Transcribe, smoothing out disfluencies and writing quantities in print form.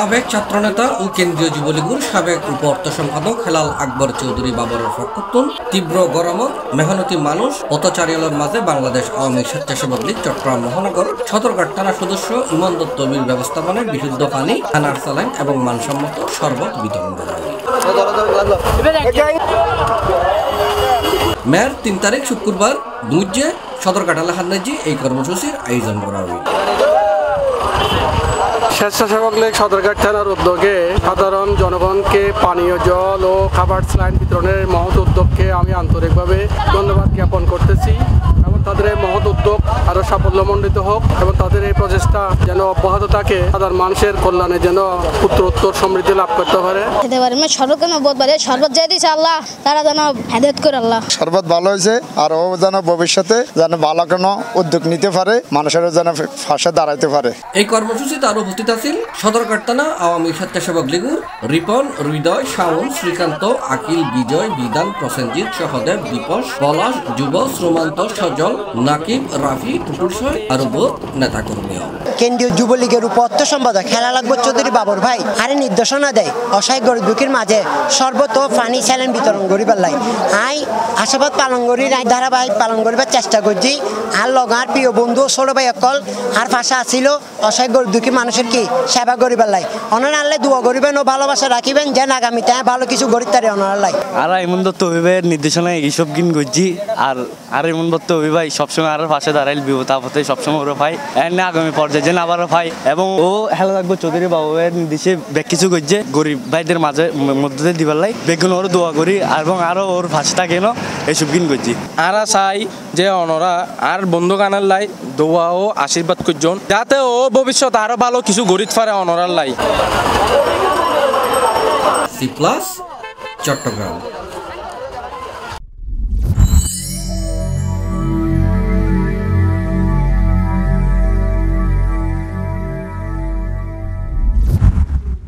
সাবেক ছাত্রনেতা ও কেন্দ্রীয় যুবলীগের সাবেক উপ অর্থ সম্পাদক হেলাল আকবর চৌধুরী বাবরের ফকতুন তীব্র গরমত মেহনতি মানুষ পথচারীদের মাঝে বাংলাদেশ আওয়ামী স্বেচ্ছাসেবক লীগ চট্টগ্রাম মহানগর সদরঘাট থানা সদস্য ইমন দত্তবীর ব্যবস্থাপনায় বিশুদ্ধ পানি খানার স্যালাইন এবং মানসম্মত শরবত বিতরণ করা হয়। মেয়ার ৩ তারিখ শুক্রবার দুজে সদরঘাট এলাকায় এই কর্মসূচির আয়োজন করা হয়। স্বেচ্ছাসেবক লীগ সদরঘাট থানার উদ্যোগে সাধারণ জনগণকে পানীয় জল ও খাবার স্যালাইন বিতরণের মহৎ উদ্যোগকে আমি আন্তরিকভাবে ধন্যবাদ জ্ঞাপন করতেছি এবং তাদের এই মহৎ উদ্যোগ আরও সাফল্যমণ্ডিত হোক এবং তাদের এই প্রচেষ্টা যেন অব্যাহত থাকে, সাধারণ মানুষের কল্যাণে যেন উত্তর সমৃদ্ধি লাভ করতে পারে। শরবত যে দিচ্ছে আল্লাহ তারা যেন হেদায়েত করে আল্লাহ। শরবত ভালো হয়েছে আর ও যেন ভবিষ্যতে যেন ভালো কোনো উদ্যোগ নিতে পারে, মানুষের যেন পাশে দাঁড়াইতে পারে। এই কর্মসূচিতে আরো উপস্থিত আছেন সদরঘাট থানা আওয়ামী স্বেচ্ছাসেবক লীগের রিপন, হৃদয়, শাওন, শ্রীকান্ত, আকিল, বিজয়, বিধান, প্রসেনজিৎ, সহদেব, দীপস, পলাশ, যুব, শ্রমান্ত, সজল, নাকিব, রাফি, টুটুলসহ আরো বহু নেতাকর্মীও। কেন্দ্রীয় যুবলীগের উপ অর্থ সম্পাদক হেলাল আকবর চৌধুরী বাবর ভাই আরে নির্দেশনা দেয় অসহায় গরিব দুঃখীর মাঝে শরবত ও পানি স্যালাইন বিতরণ করিবার লাই আই আশাবাদ পালন করি ধারাবাহিক পালন করিবার চেষ্টা করছি। আর লগার প্রিয় বন্ধু ছোট ভাই অকল আর ভাষা আসিল অসহায় গরিব দুঃখী মানুষের কি সেবা করিবার লাই অনার আনলে দোয়া করিবেন ও ভালোবাসা রাখিবেন যেন আগামীতে ভালো কিছু গরিব তারে অনার লাই। আর ইমন দত্ত অভিভাবকের নির্দেশনায় এইসব গিন করছি। আর ইমন দত্ত অভিভাবক সবসময় আর পাশে দাঁড়াইল বিপদ আপদে সবসময় ওরা পাই এনে আগামী পর্যায়ে যেন আবারও পাই এবং ও হেলাল আকবর চৌধুরী বাবুয়ের নির্দেশে বেশ কিছু করছে গরিব ভাইদের মাঝে মধ্যে দিবার লাই বেগুন ওর দোয়া করি এবং আরো ওর ভাষা থাকে না এইসব গিন করছি। আর চাই যে অনরা আর বন্ধু গানার লাই দোয়া ও আশীর্বাদ করছেন যাতে ও ভবিষ্যৎ আরো ভালো কিছু গরিব পারে অনরার লাই। C+ চট্টগ্রাম।